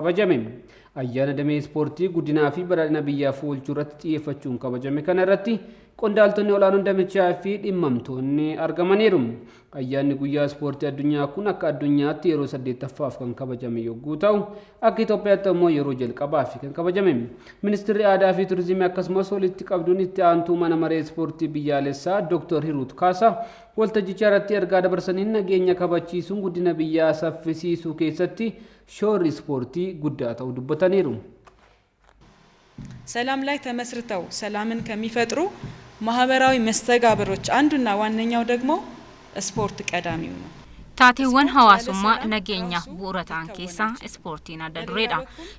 kabajame. Ayyaana damee ispoortii guddinaa fi badhaadhina biyyaaf oolchuu irratti xiyyeeffachuun kabajame kana irratti qondaaltonni olaanoon damichaa fi dhimmamtoonni argamaniiru. Ayyaanni guyyaa ispoortii addunyaa kun akka addunyaatti yeroo 8ffaaf kan kabajame yogguu ta'u, akka Itoophiyaatti immoo yeroo jalqabaaf kan kabajame. Ministeerri aadaa fi turizimii akkasumas walitti qabduun itti aantuu mana maree ispoortii biyyaalessaa Dr. Hiruut Kaasaa waltajjicha irratti ergaa dabarsaniin nageenya kabachiisuun guddina biyyaa saffisiisuu keessatti shoorri ispoortii guddaa ta'uu dubbataniiru. ሰላም ላይ ተመስርተው ሰላምን ከሚፈጥሩ ማህበራዊ መስተጋብሮች አንዱና ዋነኛው ደግሞ ስፖርት ቀዳሚው ነው። Taateewwan hawaasummaa nageenyaaf bu'uura ta'an keessaa ispoortiin adda dureedha.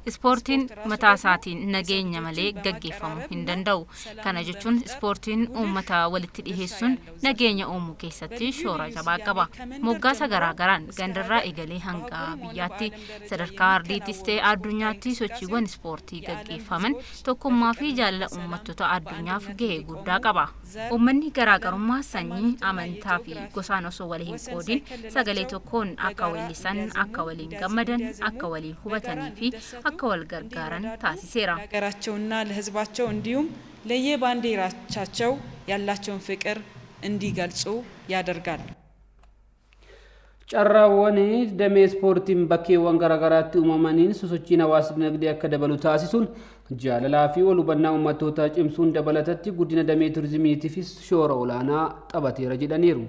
Ispoortiin mataa isaatiin nageenya malee gaggeeffamuu hin danda'u. Kana jechuun ispoortiin uummata walitti dhiheessuun nageenya uumuu keessatti shoora jabaa qaba. Moggaasa garaagaraan gandarraa eegalee hanga biyyaatti sadarkaa ardiittis ta'ee addunyaatti sochiiwwan ispoortii gaggeeffaman tokkummaa fi jaalala uummattoota addunyaaf gahee guddaa qaba. Uummanni garaagarummaa sanyii, amantaa fi gosaan osoo wal hin qoodin sagalee tokkoon akka weellisan, akka waliin gammadan, akka waliin hubatanii fi akka wal gargaaran taasiseera. ሀገራቸውና ለህዝባቸው እንዲሁም ለየባንዲራቸው ያላቸውን ፍቅር እንዲገልጹ ያደርጋል። Carraawwan damee ispoortiin bakkeewwan garaagaraatti uumamaniin sosochiin hawaasa dinagdee akka dabalu taasisuun jaalalaa fi wal hubannaa uummattootaa cimsuun dabalatatti guddina damee turizimiitiifis shoora olaanaa taphateera jedhaniiru.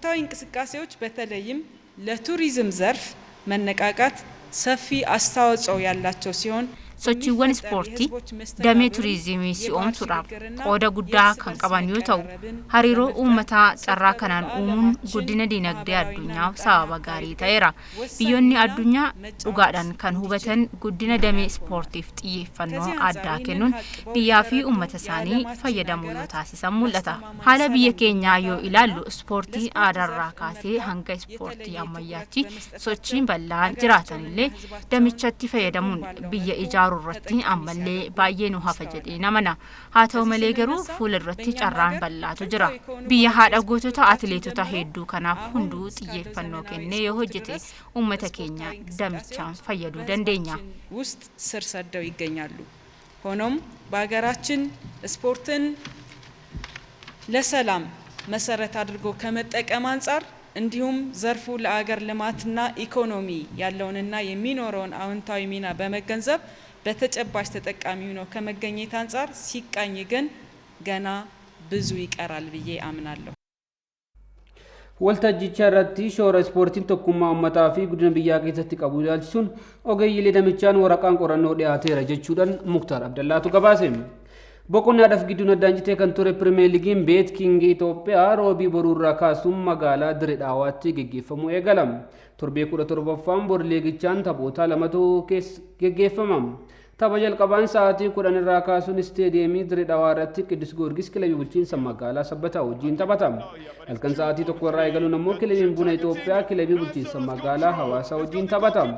ታዊ እንቅስቃሴዎች በተለይም ለቱሪዝም ዘርፍ መነቃቃት ሰፊ አስተዋጽኦ ያላቸው ሲሆን sochiiwwan ispoortii damee turizimii si'oomsuudhaaf qooda guddaa kan qaban yoo ta'u, hariiroo uummataa carraa kanaan uumuun guddina dinagdee addunyaaf sababa gaarii ta'eera. Biyyoonni addunyaa dhugaadhaan kan hubatan guddina damee ispoortiif xiyyeeffannoo addaa kennuun biyyaa fi uummata isaanii fayyadamuu yoo taasisan mul'ata. Haala biyya keenyaa yoo ilaallu ispoortii aadaarraa kaasee hanga ispoortii ammayyaatti sochiin bal'aan jiraatanillee damichatti fayyadamuun biyya ijaaru irratti ammallee baay'ee nu hafa jedhee namana. Haa ta'u malee garuu fuula irratti carraan bal'aatu jira. Biyya haadha gootota atileetota hedduu kanaaf hunduu xiyyeeffannoo kennee yoo hojjete uummata keenya damichaan fayyaduu dandeenya. ውስጥ ስር ሰደው ይገኛሉ። ሆኖም በሀገራችን ስፖርትን ለሰላም መሰረት አድርጎ ከመጠቀም አንጻር እንዲሁም ዘርፉ ለአገር ልማትና ኢኮኖሚ ያለውንና የሚኖረውን አዎንታዊ ሚና በመገንዘብ በተጨባጭ ተጠቃሚ ሆኖ ከመገኘት አንጻር ሲቃኝ ግን ገና ብዙ ይቀራል ብዬ አምናለሁ። Waltajjicha irratti shoora ispoortiin tokkummaa uummataa fi guddina biyyaa keessatti qabu ilaalchisuun ogeeyyilee damichaan waraqaan qorannoo dhiyaateera jechuudhaan Muktaar Abdallaatu gabaase. Boqonnaadhaaf gidduun addaan citee kan ture Pirimeer Liigiin Beet Kiingii Itoophiyaa roobii boruurraa kaasuun magaalaa Dirree Dhawaatti geggeeffamuu eegalama. Torbee 17ffaan bor liigichaan taphoota lamatu geggeeffama. Tapha jalqabaan sa'aatii 10 irraa kaasuun isteediyeemii Dirree Dhawaa irratti Qiddus Giyoorgis kilabii bulchiinsa magaalaa Sabbataa wajjin taphatama. Halkan sa'aatii 1 irraa eegaluun ammoo kilabiin Buna Itoophiyaa kilabii bulchiinsa magaalaa Hawaasaa wajjin taphatama.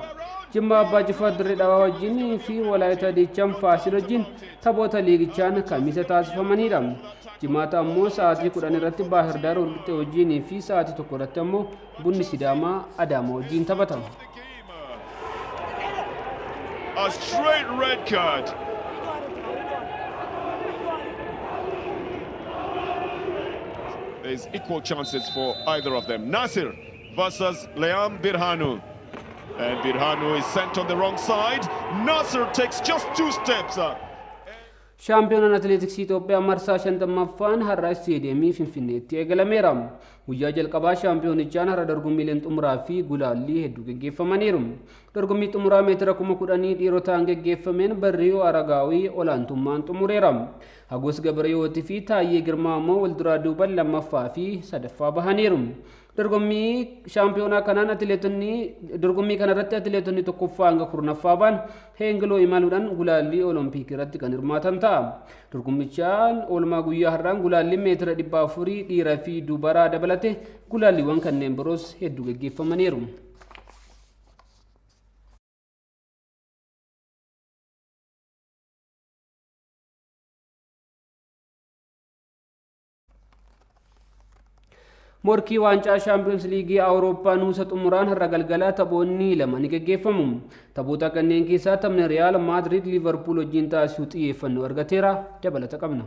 Jimma Abbaa Jifaar Dirree Dhawaa wajjin fi Walaayittaa Diichaan Faasil wajjin taphoota liigichaan kamiisa taasifamanidha. Jimaata ammoo sa'aatii 10 irratti Baahir Daar Walqixxee wajjin fi sa'aatii 1 irratti ammoo Bunni Sidaamaa Adaamaa wajjin taphatama. A straight red card. There's equal chances for either of them. Nasir versus Liam Birhanu. And Birhanu is sent on the wrong side. Nasir takes just 2 steps. Shaampiyoonaan atileetiksii Itoophiyaa marsaa 50ffaan har'a isteediyeemii Finfinneetti eegalameera. Guyyaa jalqabaa shaampiyoonicha har'a dorgommiileen xumuraa fi gulaallii hedduu geggeeffamaniiru. Dorgommii xumuraa meetira 10,000 dhiirotaan geggeeffameen Barriyoo Aragaawii olaantummaan xumureera. Hagos Gabriyootii fi Taayyee Girmaa immoo walduraa duubaan lammaffaa fi sadaffaa bahaniiru. Dorgommii shaampiyoonaa kanaan dorgommii kanarratti atileetonni tokkoffaa hanga kurnaffaa ba'an Heengiloo imaluudhaan gulaallii Oloompiikii irratti kan hirmaatan ta'a. Dorgommichaan oolmaa guyyaa har'aan gulaalliin meetira 400 dhiiraa fi dubaraa dabalate gulaalliiwwan kanneen biroos hedduu geggeeffamaniiru. Morkii waancaa Champions League Awurooppaa nuusa xumuraan har'a galgalaa taphoonni lama ni gaggeeffamu. Taphoota kanneen keessaa taphni Real Madrid Liverpool wajjin taasisu xiyyeeffannoo argateera. Dabalata qabna.